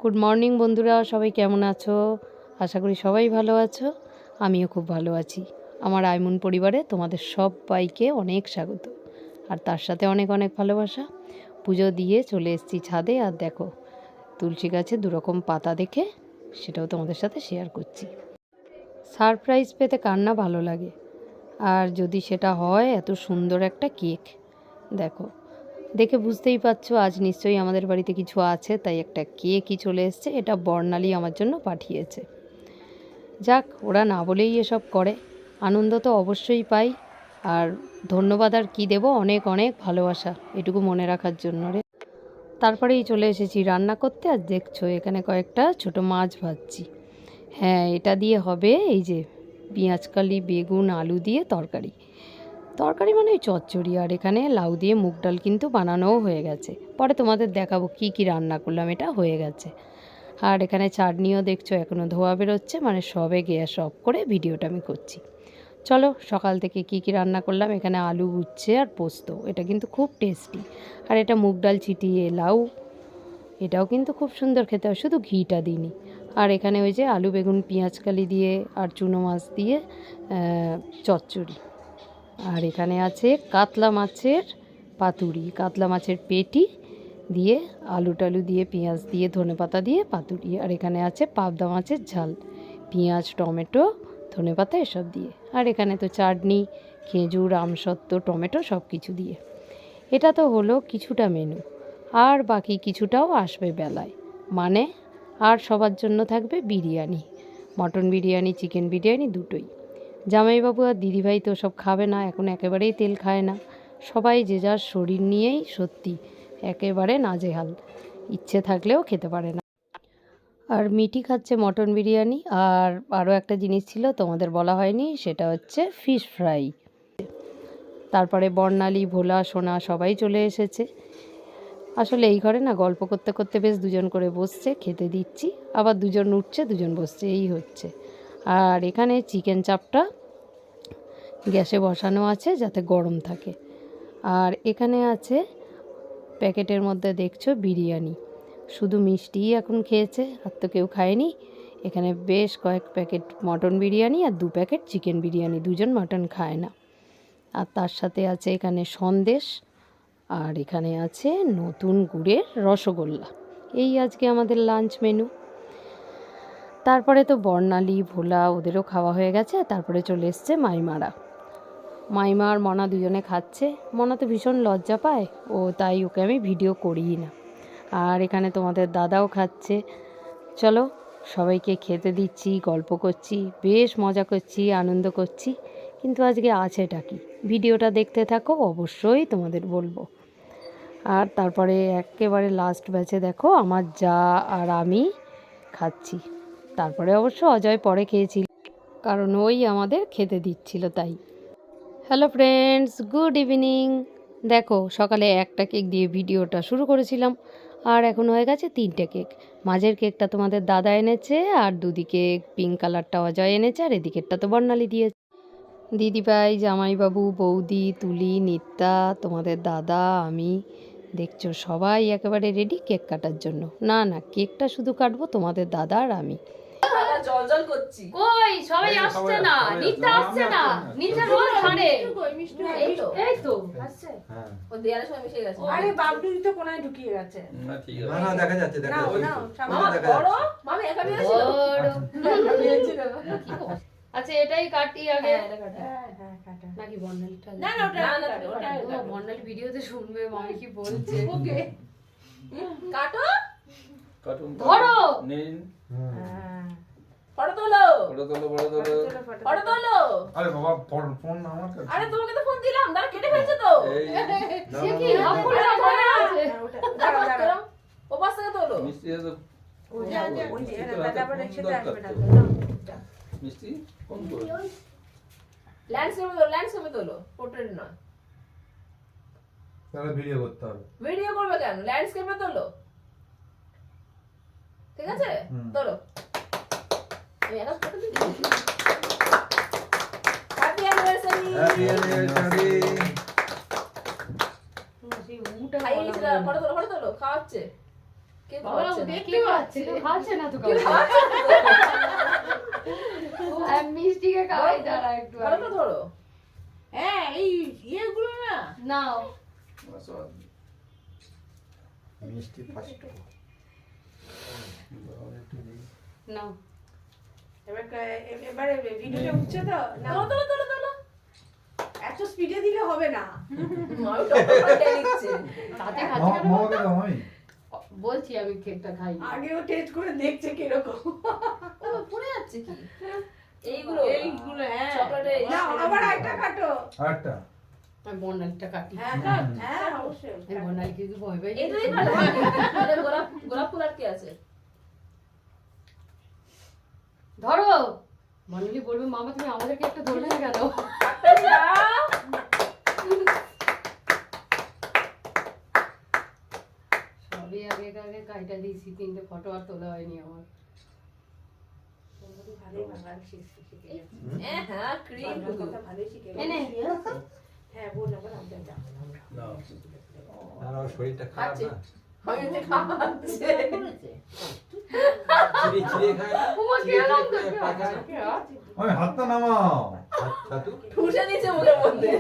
Good morning বন্ধুরা, সবাই কেমন আছো? আশা করি সবাই ভালো আছো। আমিও খুব ভালো আছি। আমার আইমন পরিবারে তোমাদের সবাইকে অনেক স্বাগত, আর তার সাথে অনেক অনেক ভালোবাসা। পুজো দিয়ে চলে এসেছি ছাদে, আর দেখো তুলসী গাছে দুরকম পাতা দেখে সেটাও তোমাদের সাথে শেয়ার করছি। সারপ্রাইজ পেতে কার না ভালো লাগে, আর যদি সেটা হয় এত সুন্দর একটা কেক। দেখো, দেখে বুঝতেই পারছো আজ নিশ্চয়ই আমাদের বাড়িতে কিছু আছে, তাই একটা কেকই চলে এসছে। এটা বর্ণালী আমার জন্য পাঠিয়েছে। যাক, ওরা না বলেই এসব করে, আনন্দ তো অবশ্যই পাই। আর ধন্যবাদ আর কি দেব, অনেক অনেক ভালোবাসা এটুকু মনে রাখার জন্য রে। তারপরেই চলে এসেছি রান্না করতে, আর দেখছো এখানে কয়েকটা ছোট মাছ ভাজছি। হ্যাঁ, এটা দিয়ে হবে এই যে পেঁয়াজকালি, বেগুন, আলু দিয়ে তরকারি। তরকারি মানে ওই চচ্চড়ি। আর এখানে লাউ দিয়ে মুগ ডাল কিন্তু বানানোও হয়ে গেছে, পরে তোমাদের দেখাবো কি কি রান্না করলাম। এটা হয়ে গেছে। আর এখানে চাটনিও দেখছো এখনও ধোয়া বেরোচ্ছে, মানে সবে গ্যাস অফ করে ভিডিওটা আমি করছি। চলো সকাল থেকে কি কি রান্না করলাম। এখানে আলু উচ্ছে আর পোস্ত, এটা কিন্তু খুব টেস্টি। আর এটা মুগ ডাল ছিটিয়ে লাউ, এটাও কিন্তু খুব সুন্দর খেতে হয়, শুধু ঘিটা দিইনি। আর এখানে ওই যে আলু বেগুন পেঁয়াজকালি দিয়ে আর চুনো মাছ দিয়ে চচ্চড়ি। আর এখানে আছে কাতলা মাছের পাতুরি, কাতলা মাছের পেটি দিয়ে আলু টালু দিয়ে পেঁয়াজ দিয়ে ধনেপাতা দিয়ে পাতুরি। আর এখানে আছে পাবদা মাছের ঝাল, পেঁয়াজ টমেটো ধনেপাতা এসব দিয়ে। আর এখানে তো চাটনি, খেজুর আমসত্ত্ব টমেটো সব কিছু দিয়ে। এটা তো হলো কিছুটা মেনু, আর বাকি কিছুটাও আসবে বেলায়। মানে আর সবার জন্য থাকবে বিরিয়ানি, মটন বিরিয়ানি চিকেন বিরিয়ানি দুটোই। জামাইবাবু আর দিদিভাই তো সব খাবে না, এখন একেবারেই তেল খায় না। সবাই যে যার শরীর নিয়েই সত্যি একেবারে নাজেহাল, ইচ্ছে থাকলেও খেতে পারে না। আর মিটি খাচ্ছে মটন বিরিয়ানি, আর আরও একটা জিনিস ছিল তোমাদের বলা হয়নি, সেটা হচ্ছে ফিশ ফ্রাই। তারপরে বর্ণালী, ভোলা, সোনা সবাই চলে এসেছে। আসলে এই ঘরে না গল্প করতে করতে বেশ দুজন করে বসছে, খেতে দিচ্ছি, আবার দুজন উঠছে দুজন বসছে, এই হচ্ছে। আর এখানে চিকেন চাপটা গ্যাসে বসানো আছে যাতে গরম থাকে। আর এখানে আছে প্যাকেটের মধ্যে দেখছো বিরিয়ানি, শুধু মিষ্টিই এখন খেয়েছে, আর তো কেউ খায়নি। এখানে বেশ কয়েক প্যাকেট মটন বিরিয়ানি আর 2 প্যাকেট চিকেন বিরিয়ানি, দুজন মটন খায় না। আর তার সাথে আছে এখানে সন্দেশ, আর এখানে আছে নতুন গুড়ের রসগোল্লা। এই আজকে আমাদের লাঞ্চ মেনু। তারপরে তো বর্ণালী, ভোলা ওদেরও খাওয়া হয়ে গেছে। তারপরে চলে এসছে মাইমারা। মাইমা আর মনা দুজনে খাচ্ছে। মনা তো ভীষণ লজ্জা পায়, ও তাই ওকে আমি ভিডিও করিই না। আর এখানে তোমাদের দাদাও খাচ্ছে। চলো সবাইকে খেতে দিচ্ছি, গল্প করছি, বেশ মজা করছি, আনন্দ করছি। কিন্তু আজকে আছেটা কি, ভিডিওটা দেখতে থাকো, অবশ্যই তোমাদের বলবো। আর তারপরে একেবারে লাস্ট ব্যাচে দেখো আমার যা আর আমি খাচ্ছি। তারপরে অবশ্য অজয় পরে খেয়েছিল, কারণ ওই আমাদের খেতে দিচ্ছিল তাই। Hello friends, good evening. দেখো সকালে একটা কেক দিয়ে ভিডিওটা শুরু করেছিলাম, আর এখন হয়ে গেছে 3টে কেক। মাঝের কেকটা তোমাদের দাদা এনেছে, আর দুদিকে পিঙ্ক কালারটা অজয় এনেছে, আর এদিকেরটা তো বর্ণালী দিয়েছে। দিদিভাই, জামাইবাবু, বৌদি, তুলি, নিত্যা, তোমাদের দাদা, আমি, দেখছো সবাই একেবারে রেডি কেক কাটার জন্য। না না, কেকটা শুধু কাটবো তোমাদের দাদা আর আমি। জল জল করছি। কই সবাই আসছে না, নিত্যা আসছে না, নিত্যা রোজ খানে। এই তো আসছে। হ্যাঁ ও দেয়ালের সঙ্গে মিশে গেছে। আরে বাবলু তো কোনায় ঢুকিয়ে গেছে। না ঠিক না আছে। না দেখা যাচ্ছে দেখা নাও যাচ্ছে নাও মামা বড় মামি এখানে ছিল। আচ্ছা এটাই কাটি আগে। হ্যাঁ এটা কাটা। হ্যাঁ কাটা। নাকি বর্ণালীটা? না না ওটা না না ওটা ও বর্ণালী ভিডিওতে শুনবে মামি কি বলছে। ওকে কাটো কার্টুন ধরো। নিন হ্যাঁ ফটো তোলো বড় তোলো বড় তোলো। ফটো তোলো। আরে বাবা ফোন আমার কাছে আরে তোমাকে তো ফোন দিলাম, দাঁড়া কেটে ফেলছো তো। এই সে কি হাফ করে ধরে আছে। দাঁড়াও দাঁড়াও ও পাশ থেকে তোলো। মিষ্টি আছে ওই যে ওই যে দাদা আবার একসাথে আসবে না। মিষ্টি কোন কোন ল্যান্ডস্কেপে তোলো, পোর্ট্রেট নয়। তাহলে ভিডিও করতে হবে। ভিডিও করবে কেন, ল্যান্ডস্কেপে তোলো, ঠিক আছে? তোলো। এই একটা ফটো দিই। Happy anniversary. Happy anniversary. সেই মুটা খাইয়ে দিয়েছিল, ফটো তোলো খাওয়াচ্ছে। কে বাবা খাওয়াচ্ছে না? দেখতে পাচ্ছে কেউ খাচ্ছে না তো কাউকে। আর মিষ্টিকে খাওয়াই দাঁড়া একটু ভালো করে ধরো। হ্যাঁ এই ইয়েগুলো না নাও মিষ্টি ফার্স্ট নাও এবারে ভিডিওটা উঠছে তো না তোলো তোলো তোলো তোলো। এত স্পিডে দিলে হবে না মাও টপটা দিয়ে দিচ্ছে। তাতে খাচ্ছে কেন মামা বলতো? দাও আমি বলছি আমি কেকটা খাই আগেও টেস্ট করে দেখছে কিরকম ও পড়ে যাচ্ছে কি? এইগুলো এইগুলো হ্যাঁ চকলেটের না আবার একটা কাটো আরেকটা আমি বর্ণালীটা কাটি হ্যাঁ কাট হ্যাঁ অবশ্যই এই বর্ণালীকে কি ভয় পাই এইটাই ভালো। আরে গোলাপ গোলাপ ফুল আর কি আছে? ধরো বর্ণালী বলবে মামা তুমি আমাদেরকে একটা ধরলে না কেন? সবই আগে আগে কাইটা দিয়েছি, তিনটে ফটো আর তোলা হয়নি আমার। ভালোই বাংলা শিখে গেছে হ্যাঁ ক্রিম কথা ভালোই শিখে গেছে এনে হ্যাঁ বল না আমরা যাবো না না শরীরটা খারাপ না আমি যে খাওয়াচ্ছে। চিড়ে চিড়ে খায় না ওমা চিড়ে গেলাম তো চিড়ে খায়, খায় না? কে? ওই হাতটা নামাও ছাতু ঠুসে দিচ্ছে মুখের মধ্যে।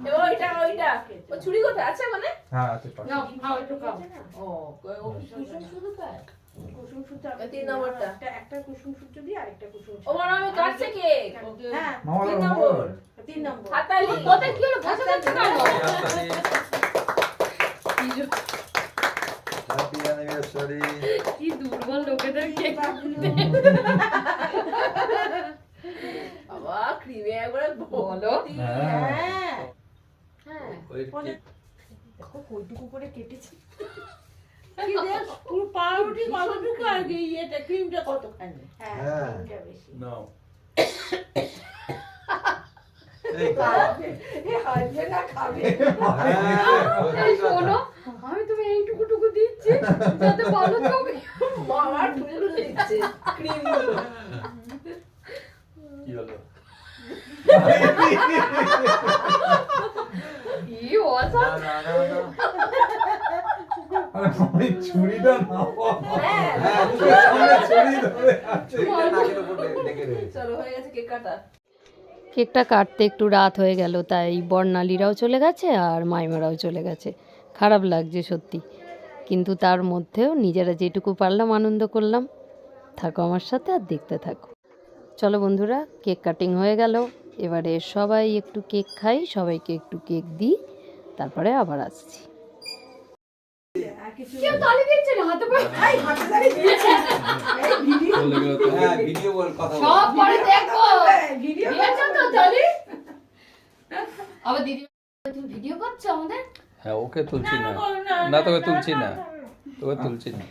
এবার ওইটা ওইটা ও ছুরি কোথায় আছে মানে? হ্যাঁ আছে পাশে নাও খাও একটু খাও। ও ও কুসুম শুধু খায়। কুসুম সূত্র এই তিন নম্বরটা। একটা কুসুম সূত্র দিয়ে আরেকটা কুসুম ও মনে হয় আমি কাটছে কেক। হ্যাঁ মামা তিন দাও মামা নম্বর। দাও। 3 নম্বর হাতালি। কোথায় কি হলো? বসে যাচ্ছে কেন? হ্যাপি অ্যানিভার্সারি কি দুর্বল লোকেদের কেক। বাবা ক্রিমে একবারে বলো। হ্যাঁ হ্যাঁ ওই দেখো কইটুকু করে কেটেছি কি দেখ পুরো পাউরুটি কতটুকু আর কি এটা ক্রিমটা কতখানি হ্যাঁ হ্যাঁ। ক্রিমটা বেশি নাও এই এ হাসবে না খাবে এই শোনো, আমি তুমি এইটুকু টুকু দিচ্ছি যাতে ভালো চোখে। মামা ঠুসে ঠুসে দিচ্ছে ক্রিম গুলো। কি হলো? কি অসাধারণ। না না না আরে আমি ছুরিটা নাও হ্যাঁ হ্যাঁ সামনে ছুরি ধরে আছে নাকের উপর লেগে রয়েছে চলো হয়ে গেছে কেক কাটা। কেকটা কাটতে একটু রাত হয়ে গেল, তাই বর্ণালীরাও চলে গেছে আর মাইমারাও চলে গেছে। খারাপ লাগছে সত্যি, কিন্তু তার মধ্যেও নিজেরা যেটুকু পারলাম আনন্দ করলাম। থাকো আমার সাথে আর দেখতে থাকো। চলো বন্ধুরা, কেক কাটিং হয়ে গেল, এবারে সবাই একটু কেক খাই, সবাইকে একটু কেক দিই, তারপরে আবার আসছি। আর কিছু কেউ তালি দিচ্ছে না, হাতে পায়ে। এই হাতে দাঁড়িয়ে দিয়েছে এই ভিডিও চলে গেল তো। হ্যাঁ ভিডিও বল কথা বল সব পরে দেখো। ভিডিও দিয়েছো তো তালি? আবার দিদি তুমি ভিডিও করছো আমাদের? হ্যাঁ ওকে তুলছি না, না তোকে তুলছি না, তোকে তুলছি না।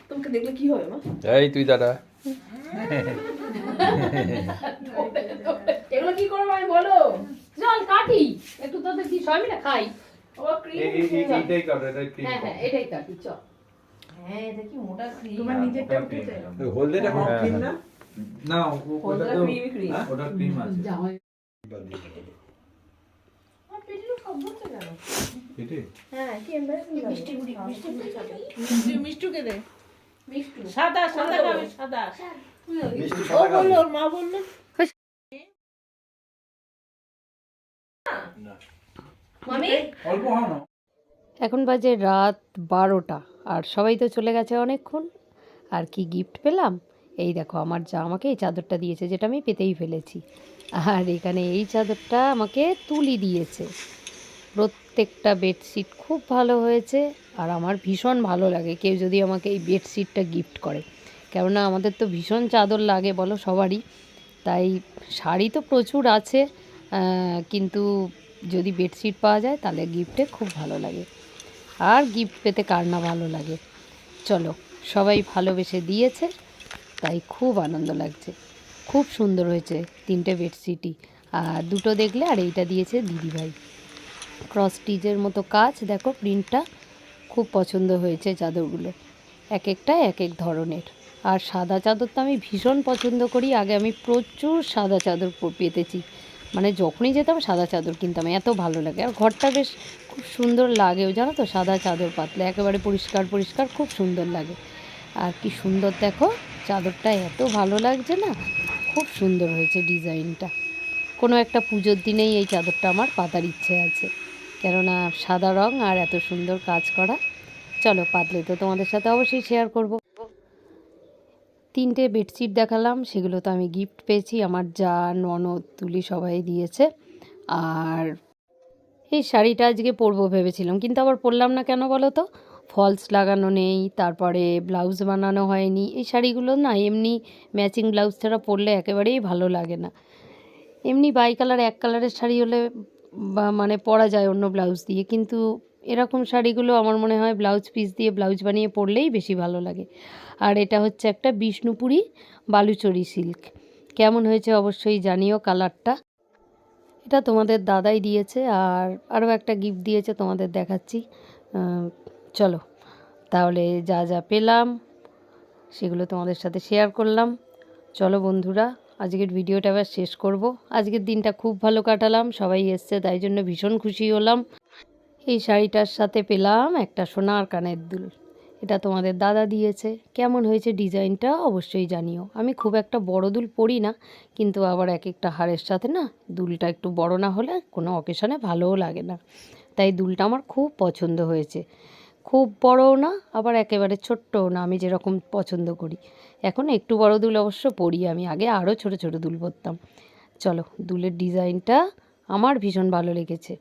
তোমাকে দেখলে কি হবে মা? এই তুই দাদা এগুলো কি করবো আমি বলো? চল কাটি একটু, তোদের দি সবাই মিলে খাই। ও ক্রিম। এইটাই কাটো এটা ক্রিম হ্যাঁ হ্যাঁ এটাই কাটি, চল। হ্যাঁ এটা কি মোটা ক্রিম। তোমার নিজেরটা উঠেছে হলদেটা কোন ক্রিম না না ওটা তো ক্রিম ক্রিম। ওটা ক্রিম আছে জামাই আর পেটের সব বলতে গেল এটি হ্যাঁ কি এমবারেসিং মিষ্টি গুড়ি খাবে মিষ্টুকে দে মিষ্টি। সাদা সাদা খাবে সাদা মিষ্টি ও সাদা বললো খাবে ওর মা বললো মামি অল্প খাও না এখন বাজে রাত 12টা, আর সবাই তো চলে গেছে অনেকক্ষণ। আর কি গিফট পেলাম, এই দেখো আমার যা আমাকে এই চাদরটা দিয়েছে, যেটা আমি পেতেই ফেলেছি। আর এখানে এই চাদরটা আমাকে তুলি দিয়েছে। প্রত্যেকটা বেডশিট খুব ভালো হয়েছে, আর আমার ভীষণ ভালো লাগে কেউ যদি আমাকে এই বেডশিটটা গিফট করে, কেননা আমাদের তো ভীষণ চাদর লাগে বলো সবারই। তাই শাড়ি তো প্রচুর আছে, কিন্তু যদি বেডশিট পাওয়া যায় তাহলে গিফটে খুব ভালো লাগে। আর গিফট পেতে কার না ভালো লাগে। চলো, সবাই ভালোবেসে দিয়েছে, তাই খুব আনন্দ লাগছে। খুব সুন্দর হয়েছে তিনটে বেডশিটই, আর দুটো দেখলে আর এইটা দিয়েছে দিদিভাই। ক্রস স্টিচের মতো কাজ, দেখো প্রিন্টটা খুব পছন্দ হয়েছে চাদরগুলো, এক একটা এক এক ধরনের। আর সাদা চাদর তো আমি ভীষণ পছন্দ করি, আগে আমি প্রচুর সাদা চাদর পেতেছি, মানে যখনই যেতাম সাদা চাদর কিনতাম, এত ভালো লাগে। আর ঘরটা বেশ খুব সুন্দর লাগেও, জানো তো, সাদা চাদর পাতলে একেবারে পরিষ্কার পরিষ্কার, খুব সুন্দর লাগে। আর কি সুন্দর দেখো, চাদরটা এত ভালো লাগছে না, খুব সুন্দর হয়েছে ডিজাইনটা। কোনো একটা পুজোর দিনেই এই চাদরটা আমার পাতার ইচ্ছে আছে, কেননা সাদা রং আর এত সুন্দর কাজ করা। চলো, পাতলে তো তোমাদের সাথে অবশ্যই শেয়ার করব। 3টে বেডশিট দেখালাম, সেগুলো তো আমি গিফট পেয়েছি, আমার যা, ননদ, তুলি সবাই দিয়েছে। আর এই শাড়িটা আজকে পরবো ভেবেছিলাম, কিন্তু আবার পরলাম না, কেন বলো তো, ফলস লাগানো নেই, তারপরে ব্লাউজ বানানো হয়নি। এই শাড়িগুলো না এমনি ম্যাচিং ব্লাউজ ছাড়া পরলে একেবারেই ভালো লাগে না। এমনি বাই কালার, এক কালারের শাড়ি হলে বা মানে পরা যায় অন্য ব্লাউজ দিয়ে, কিন্তু এরকম শাড়িগুলো আমার মনে হয় ব্লাউজ পিস দিয়ে ব্লাউজ বানিয়ে পরলেই বেশি ভালো লাগে। আর এটা হচ্ছে একটা বিষ্ণুপুরি বালুচরী সিল্ক। কেমন হয়েছে অবশ্যই জানিও কালারটা। এটা তোমাদের দাদাই দিয়েছে, আর আরও একটা গিফট দিয়েছে, তোমাদের দেখাচ্ছি। চলো তাহলে, যা যা পেলাম সেগুলো তোমাদের সাথে শেয়ার করলাম। চলো বন্ধুরা, আজকের ভিডিওটা এবার শেষ করব। আজকের দিনটা খুব ভালো কাটালাম, সবাই এসছে, তাই জন্য ভীষণ খুশি হলাম। এই শাড়িটার সাথে পেলাম একটা সোনার কানের দুল, এটা তোমাদের দাদা দিয়েছে। কেমন হয়েছে ডিজাইনটা অবশ্যই জানিও। আমি খুব একটা বড় দুল পরি না, কিন্তু আবার এক একটা হারের সাথে না দুলটা একটু বড় না হলে কোনো অকেশনে ভালোও লাগে না, তাই দুলটা আমার খুব পছন্দ হয়েছে। খুব বড়ও না, আবার একেবারে ছোট্টও না, আমি যেরকম পছন্দ করি। এখন একটু বড় দুল অবশ্য পরি আমি, আগে আরও ছোট ছোট দুল পরতাম। চলো, দুলের ডিজাইনটা আমার ভীষণ ভালো লেগেছে।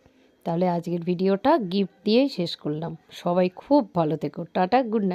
তাহলে আজকের ভিডিওটা গিফট দিয়েই শেষ করলাম। সবাই খুব ভালো থেকো, টাটা, গুড নাইট।